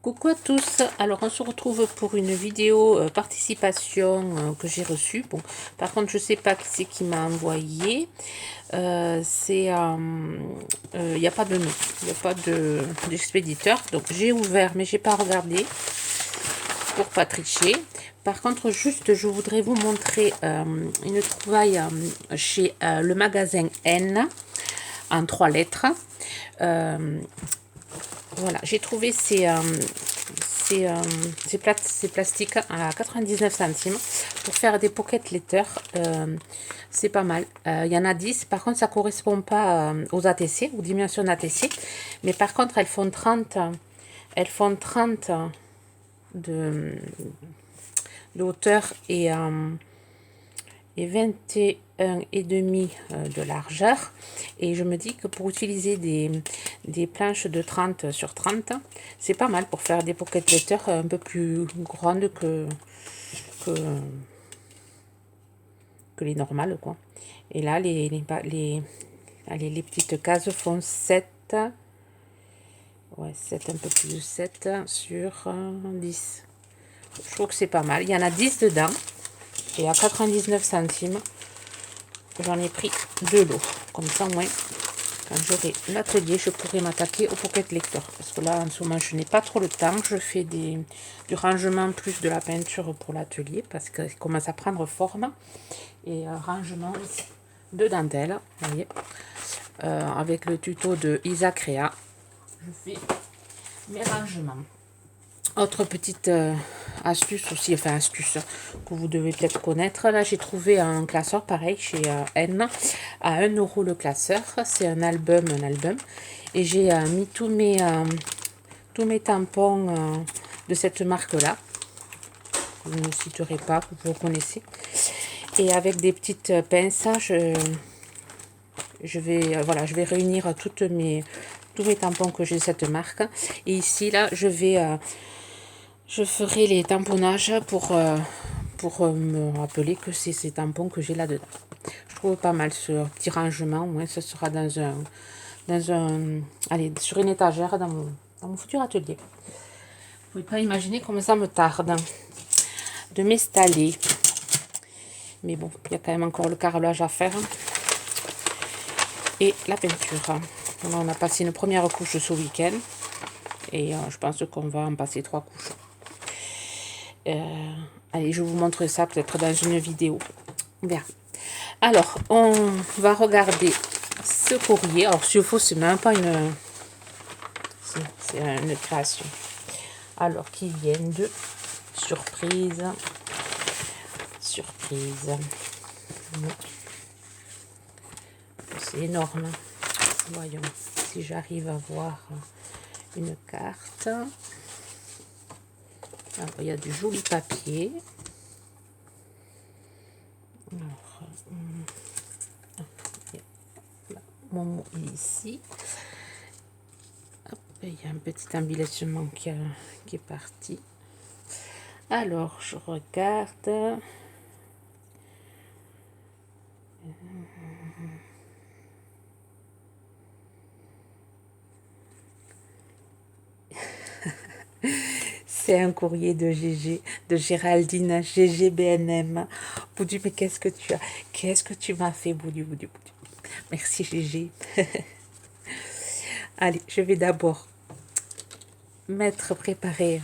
Coucou à tous, alors on se retrouve pour une vidéo participation que j'ai reçue. Bon, par contre je sais pas qui c'est qui m'a envoyé. Il n'y a pas de nom, il n'y a pas d'expéditeur. Donc j'ai ouvert mais j'ai pas regardé pour pas tricher. Par contre juste je voudrais vous montrer une trouvaille chez le magasin N en 3 lettres. Voilà, j'ai trouvé ces plastiques à 99 centimes pour faire des pocket letters. C'est pas mal. Il y en a 10. Par contre, ça ne correspond pas aux ATC, aux dimensions ATC. Mais par contre, elles font 30 de hauteur et 21,5 de largeur. Et je me dis que pour utiliser des planches de 30 sur 30, c'est pas mal pour faire des pocket letters un peu plus grandes que les normales, quoi. Et là, les petites cases font 7. Ouais, 7, un peu plus de 7 sur 10. Je trouve que c'est pas mal. Il y en a 10 dedans. Et à 99 centimes, j'en ai pris 2 lots. Comme ça, au moins, quand j'aurai l'atelier, je pourrai m'attaquer au pocket lecteur. Parce que là, en ce moment, je n'ai pas trop le temps. Je fais du rangement plus de la peinture pour l'atelier. Parce qu'il commence à prendre forme. Et rangement de dentelle. Vous voyez, avec le tuto de Isaac Réa, je fais mes rangements. Autre petite astuce aussi, enfin astuce que vous devez peut-être connaître. Là, j'ai trouvé un classeur pareil chez N à 1 € le classeur. C'est un album. Et j'ai mis tous mes tampons de cette marque-là. Je ne citerai pas, vous connaissez. Et avec des petites pinces, je vais réunir tous mes tampons que j'ai de cette marque. Et ici, là, je ferai les tamponnages pour me rappeler que c'est ces tampons que j'ai là-dedans. Je trouve pas mal ce petit rangement. Au moins, ce sera allez, sur une étagère dans mon futur atelier. Vous ne pouvez pas imaginer comment ça me tarde de m'installer. Mais bon, il y a quand même encore le carrelage à faire. Et la peinture. Là, on a passé une première couche ce week-end. Et je pense qu'on va en passer 3 couches. Allez, je vous montre ça peut-être dans une vidéo. Bien. Alors, on va regarder ce courrier. Alors, s'il faut, c'est même pas une... C'est une création. Alors, qui vient de... Surprise. C'est énorme. Voyons si j'arrive à voir une carte. Alors, il y a du joli papier. Alors, mon mot est ici. Hop, il y a un petit embellissement qui est parti. Alors, je regarde. C'est un courrier de Géraldine, GGBNM. Boudu, mais qu'est-ce que tu m'as fait, Boudu. Merci, Gégé. Allez, je vais d'abord préparer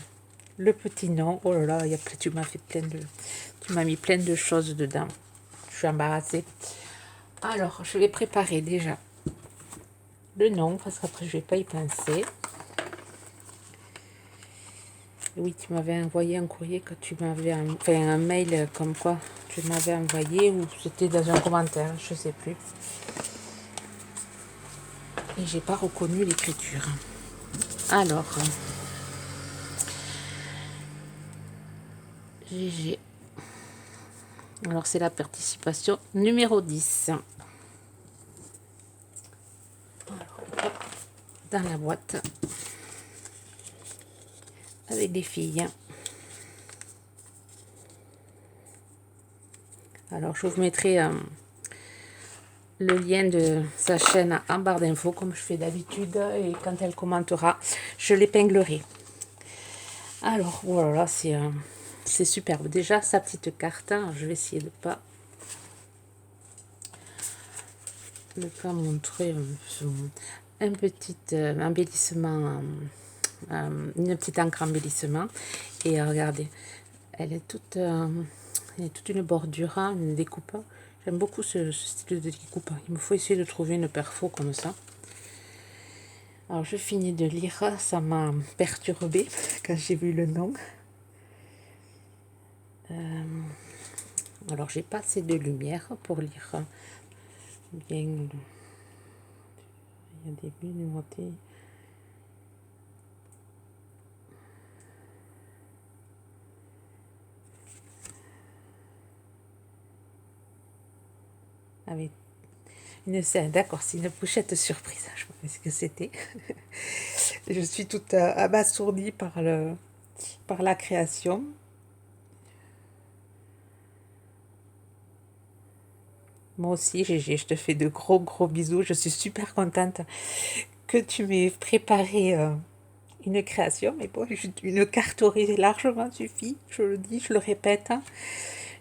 le petit nom. Oh là là, tu m'as mis plein de choses dedans. Je suis embarrassée. Alors, je vais préparer déjà le nom, parce qu'après, je vais pas y penser. Oui, tu m'avais envoyé un courrier que tu m'avais... Enfin, un mail comme quoi tu m'avais envoyé, ou c'était dans un commentaire, je sais plus. Et j'ai pas reconnu l'écriture. Alors... GG. Alors, c'est la participation numéro 10. Alors, dans la boîte. Avec des filles. Alors, je vous mettrai le lien de sa chaîne en barre d'infos, comme je fais d'habitude. Et quand elle commentera, je l'épinglerai. Alors, voilà, c'est superbe. Déjà, sa petite carte, hein, je vais essayer de pas montrer un petit embellissement, une petite encre embellissement. Et regardez, elle est toute, il y a toute une bordure, hein, une découpe. J'aime beaucoup ce style de découpe. Il me faut essayer de trouver une perfo comme ça. Alors, je finis de lire. Ça m'a perturbée quand j'ai vu le nom. Alors, j'ai pas assez de lumière pour lire bien. Il y a des bulles numérotées. Avec une scène, d'accord, c'est une pochette surprise. Je ne sais pas ce que c'était. Je suis toute abasourdie par la création. Moi aussi, Gégé, je te fais de gros gros bisous. Je suis super contente que tu m'aies préparé une création. Mais bon, une carterie largement suffit. Je le dis, je le répète. Hein.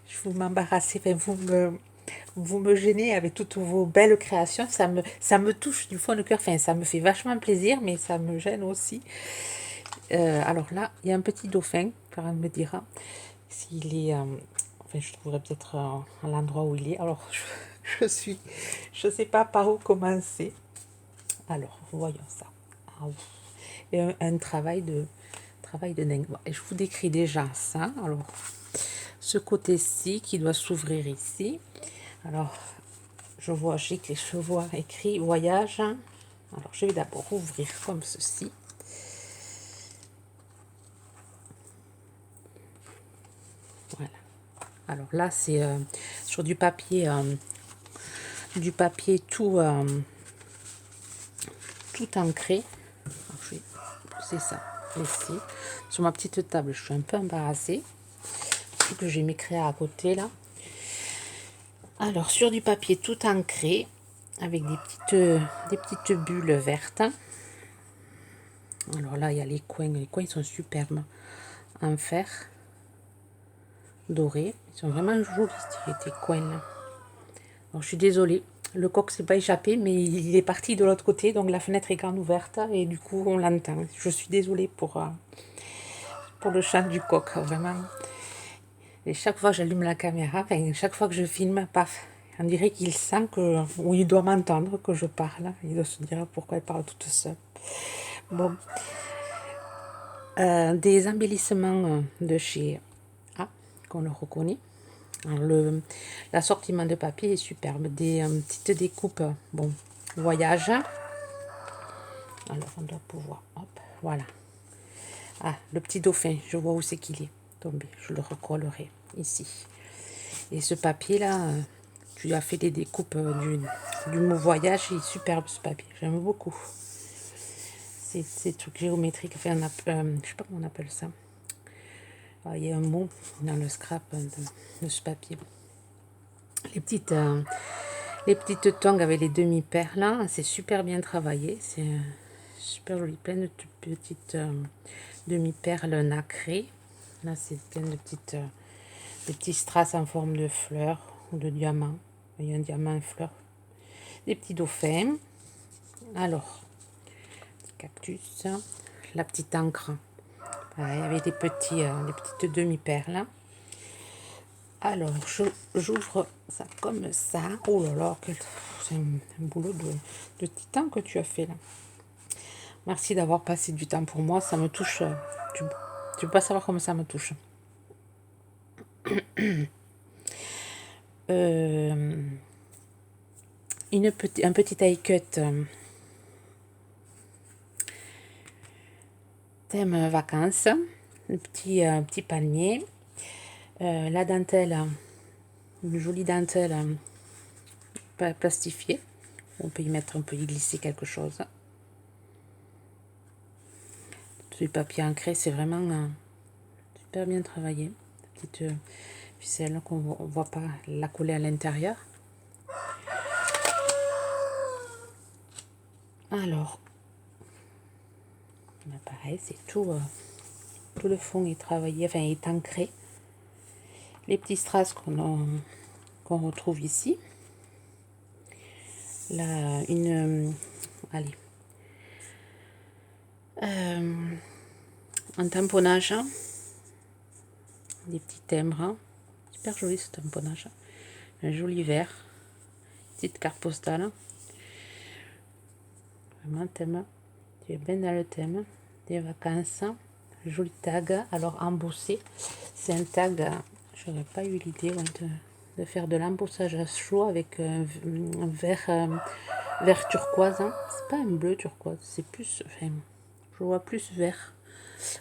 Je vous m'embarrassez, enfin, vous me gênez avec toutes vos belles créations. Ça me touche du fond du cœur. Enfin, ça me fait vachement plaisir, mais ça me gêne aussi. Alors là, il y a un petit dauphin. Farah me dira s'il est... enfin, je trouverai peut-être à l'endroit où il est. Alors, je sais pas par où commencer. Alors, voyons ça. Ah, et un travail de dingue. Et je vous décris déjà ça. Alors, ce côté-ci qui doit s'ouvrir ici. Alors, j'ai écrit voyage. Alors, je vais d'abord ouvrir comme ceci. Voilà. Alors là, c'est sur du papier tout ancré. Alors, je vais pousser ça ici. Sur ma petite table, je suis un peu embarrassée. Vu que j'ai mes créas à côté là. Alors, sur du papier tout ancré, avec des petites bulles vertes. Alors là, il y a les coins. Les coins sont superbes. En fer doré. Ils sont vraiment jolis, tes coins là. Alors, je suis désolée. Le coq s'est pas échappé, mais il est parti de l'autre côté. Donc, la fenêtre est grande ouverte. Et du coup, on l'entend. Je suis désolée pour le chant du coq. Vraiment. Et chaque fois que j'allume la caméra, enfin, chaque fois que je filme, paf, on dirait qu'il sent que, ou il doit m'entendre que je parle. Il doit se dire pourquoi elle parle toute seule. Bon. Des embellissements de chez A, qu'on le reconnaît. L'assortiment de papier est superbe. Des petites découpes, bon, voyage. Alors, on doit pouvoir, hop, voilà. Ah, le petit dauphin, je vois où c'est qu'il est tombé. Je le recollerai ici. Et ce papier-là, tu as fait des découpes du mot voyage. Il est superbe ce papier, j'aime beaucoup. C'est truc géométrique. Enfin, je sais pas comment on appelle ça. Ah, il y a un mot dans le scrap de ce papier. Les petites tongs avec les demi-perles là, c'est super bien travaillé. C'est super joli, plein de petites demi-perles nacrées. Là, c'est plein de petits strass en forme de fleurs ou de diamants. Il y a un diamant et fleur. Des petits dauphins. Alors, cactus. La petite encre. Pareil, avec des petites demi-perles. Alors, j'ouvre ça comme ça. Oh là là, c'est un boulot de titan que tu as fait là. Merci d'avoir passé du temps pour moi. Ça me touche. Tu peux pas savoir comment ça me touche. Un petit die cut thème vacances. Un petit palmier. La dentelle. Une jolie dentelle plastifiée. On peut y glisser quelque chose. Tout le papier ancré, c'est vraiment super bien travaillé. Petite ficelle qu'on ne voit pas la coller à l'intérieur. Alors, pareil, c'est tout Tout le fond est travaillé, enfin est ancré. Les petits strass qu'on retrouve ici. Là, allez, un tamponnage, des petits timbres, super joli ce tamponnage, un joli vert, petite carte postale, vraiment thème, tu es bien dans le thème, des vacances, joli tag, alors embossé, c'est un tag, je n'aurais pas eu l'idée de faire de l'embossage à chaud avec un vert turquoise, c'est pas un bleu turquoise, c'est plus, enfin, je vois plus vert,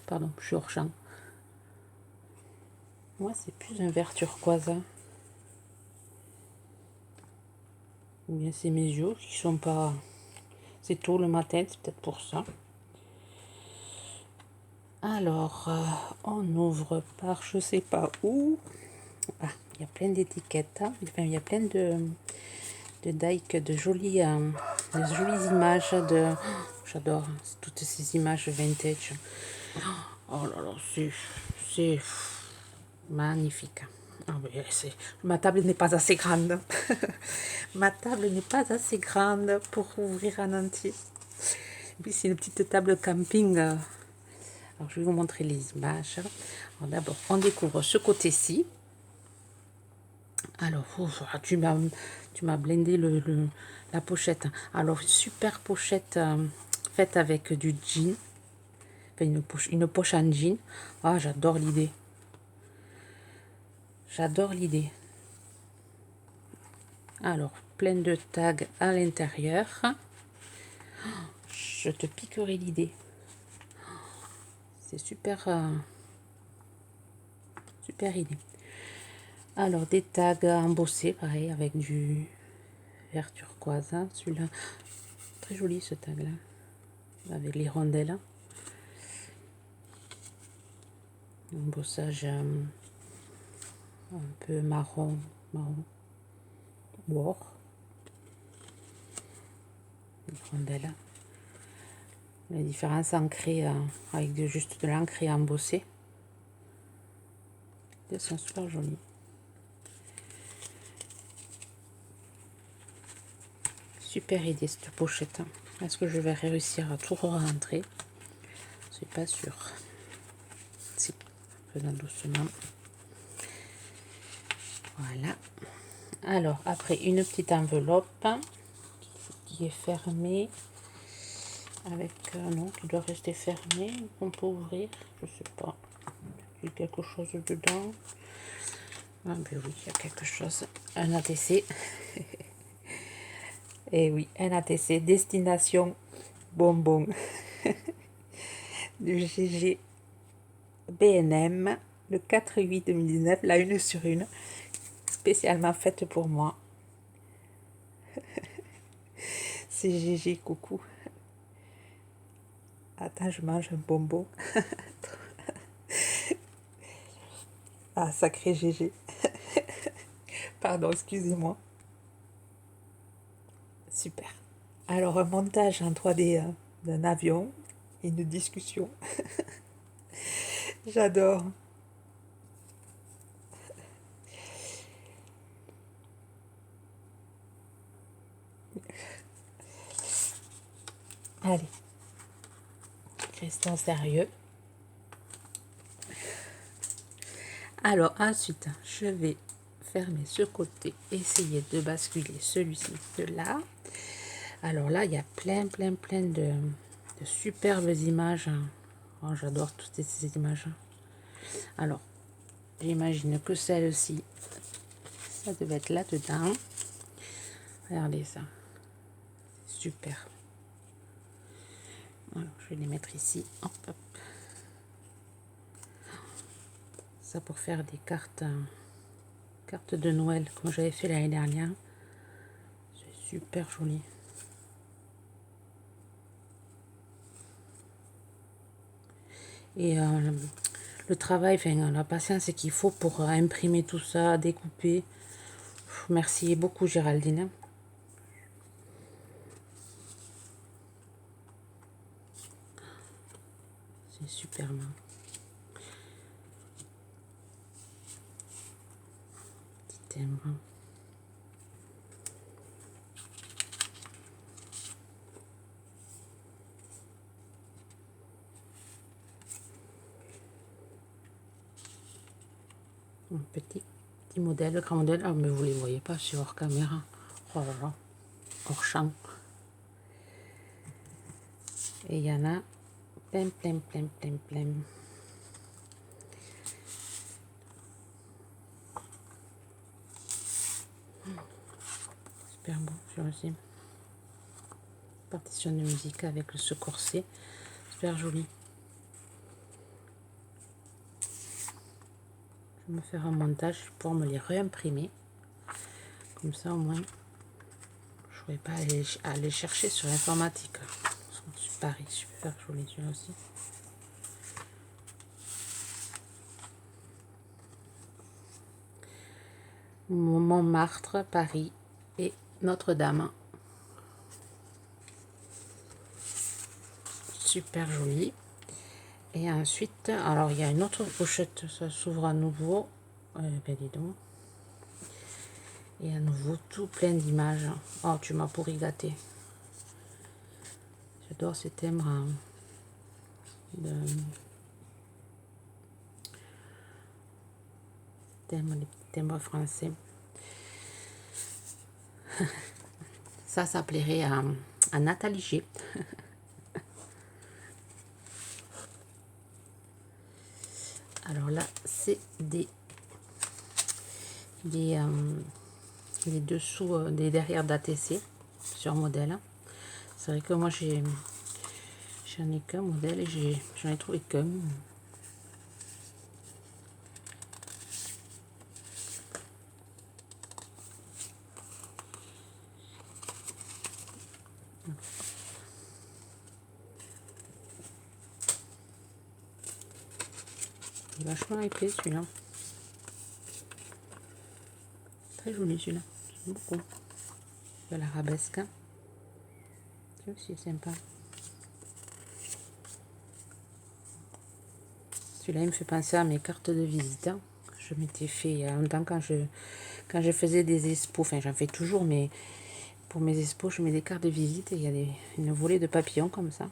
pardon, je suis hors champ. Moi, c'est plus un vert turquoise. Ou bien c'est mes yeux qui sont pas... C'est tôt le matin, c'est peut-être pour ça. Alors, on ouvre par je sais pas où. Ah, il y a plein d'étiquettes. Enfin, il y a plein de dikes, de jolies images. J'adore toutes ces images vintage. Oh là là, c'est magnifique. Ah, mais ma table n'est pas assez grande. Ma table n'est pas assez grande pour ouvrir en entier. Et puis c'est une petite table camping. Alors je vais vous montrer les images. D'abord, on découvre ce côté-ci. Alors, tu m'as blindé la pochette. Alors, super pochette faite avec du jean. Enfin, une poche en jean. Ah, j'adore l'idée. J'adore l'idée. Alors, plein de tags à l'intérieur. Je te piquerai l'idée. C'est super, super idée. Alors, des tags embossés, pareil, avec du vert turquoise. Celui-là, très joli ce tag-là, avec les rondelles. Embossage un peu marron ou or. Les rondelles. La différence ancrée avec juste de l'encre embossée. Elles sont super jolies. Super idée cette pochette. Est-ce que je vais réussir à tout rentrer? Je suis pas sûre. Si, faisons doucement. Voilà. Alors, après, une petite enveloppe qui est fermée. Avec, non, qui doit rester fermé. On peut ouvrir, je sais pas. Il y a quelque chose dedans. Ah ben oui, il y a quelque chose. Un ATC. Et oui, un ATC. Destination bonbon. Du GG BNM. Le 4/8/2019. La 1/1. Spécialement faite pour moi. C'est GG, coucou. Attends, je mange un bonbon. Ah, sacré GG. Pardon, excusez-moi. Super. Alors, un montage en 3D d'un avion, une discussion. J'adore. Allez, restons sérieux. Alors, ensuite, je vais fermer ce côté, essayer de basculer celui-ci de là. Alors là, il y a plein de superbes images. Oh, j'adore toutes ces images. Alors, j'imagine que celle-ci, ça devait être là-dedans. Regardez ça. Super. Alors, je vais les mettre ici. Hop, hop. Ça pour faire des cartes de Noël comme j'avais fait l'année dernière. C'est super joli. Et le travail, enfin, la patience qu'il faut pour imprimer tout ça, découper. Merci beaucoup Géraldine. C'est super bien. timbre. Un petit modèle, grand modèle. Ah, mais vous les voyez pas sur hors caméra. Oh là là, hors champ. Et il y en a plein, plein, plein, plein, plein. Super beau, je aussi. Partition de musique avec ce corset. Super joli. Je vais me faire un montage pour me les réimprimer. Comme ça, au moins, je ne vais pas aller chercher sur l'informatique. Pareil, super joli celui-là aussi. Montmartre, Paris et Notre-Dame. Super joli. Et ensuite, alors il y a une autre pochette, ça s'ouvre à nouveau. Ben dis donc. Et à nouveau tout plein d'images. Oh, tu m'as pourri gâté. J'adore ces timbres les timbres français. Ça plairait à Nathalie G. Alors là, c'est des dessous, des derrière d'ATC sur modèle. C'est vrai que moi j'en ai qu'un modèle et j'en ai trouvé qu'un. Il est vachement épais celui-là. Très joli celui-là. J'aime beaucoup. Il y a l'arabesque. C'est aussi sympa. Celui-là, il me fait penser à mes cartes de visite. Je m'étais fait il y a longtemps quand je faisais des expos. Enfin, j'en fais toujours, mais pour mes expos, je mets des cartes de visite et il y a une volée de papillons comme ça.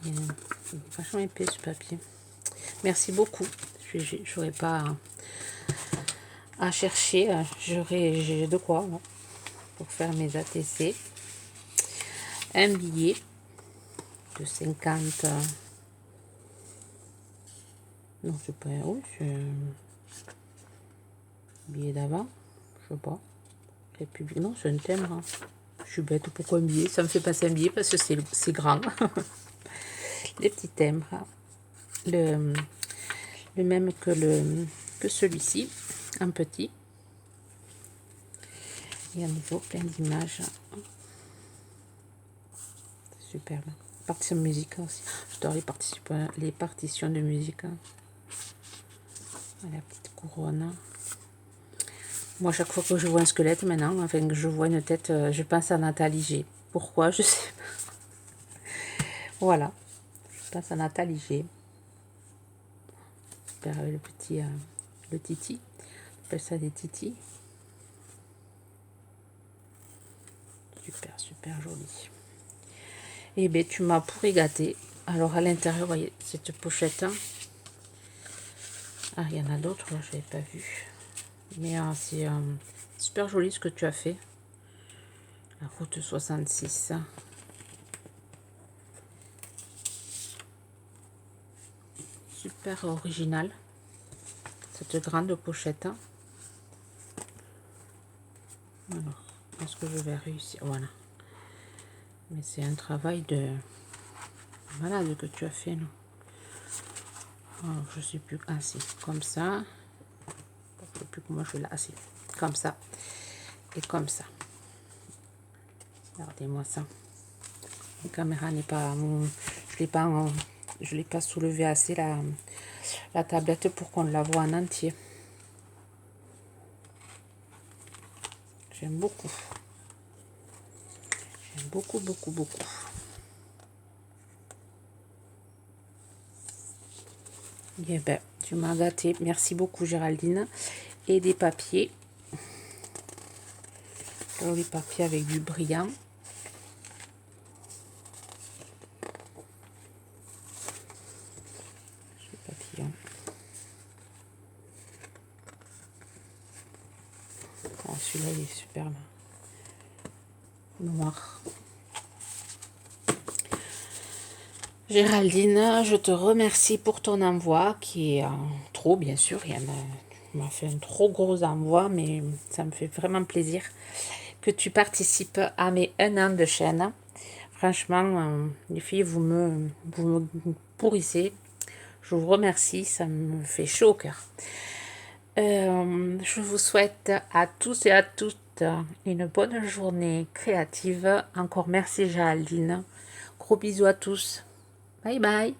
Il est vachement épais ce papier. Merci beaucoup. Je n'aurais pas à chercher. J'ai de quoi pour faire mes ATC. Un billet de 50. Non, c'est pas. Oui, c'est un billet d'avant. Je sais pas. République. Non, c'est un thème. Je suis bête. Pourquoi un billet? Ça me fait passer un billet parce que c'est grand. Les petits timbres. Le même que celui-ci. Un petit. Et à nouveau plein d'images. Superbe. Partition de musique aussi. J'adore les partitions de musique. La petite couronne. Moi, chaque fois que je vois un squelette maintenant, enfin que je vois une tête, je pense à Nathalie G. Pourquoi? Je sais pas. Voilà. Je pense à Nathalie G. Super avec le titi. On appelle ça des titis. Super, super joli. Et bien, tu m'as pourri gâté. Alors, à l'intérieur, vous voyez, cette pochette. Ah, il y en a d'autres, là, je n'avais pas vu. Mais c'est super joli ce que tu as fait. La route 66. Super original. Cette grande pochette. Alors, est-ce que je vais réussir? Voilà. Mais c'est un travail de malade que tu as fait, non? Alors, je sais plus. Ah, si, comme ça. Je sais plus comment je vais là. Ah, si, comme ça. Et comme ça. Regardez-moi ça. La caméra n'est pas. Je l'ai pas soulevé assez la tablette pour qu'on la voit en entier. J'aime beaucoup. J'aime beaucoup, beaucoup, beaucoup. Eh ben, tu m'as gâté. Merci beaucoup, Géraldine. Et des papiers. Alors, les papiers avec du brillant. Papillon. Oh, celui-là, il est superbe. Noir. Géraldine, je te remercie pour ton envoi qui est trop, bien sûr. Tu m'as fait un trop gros envoi, mais ça me fait vraiment plaisir que tu participes à mes 1 an de chaîne. Franchement, les filles, vous me pourrissez. Je vous remercie, ça me fait chaud au cœur. Je vous souhaite à tous et à toutes une bonne journée créative. Encore merci Géraldine. Gros bisous à tous. Bye bye.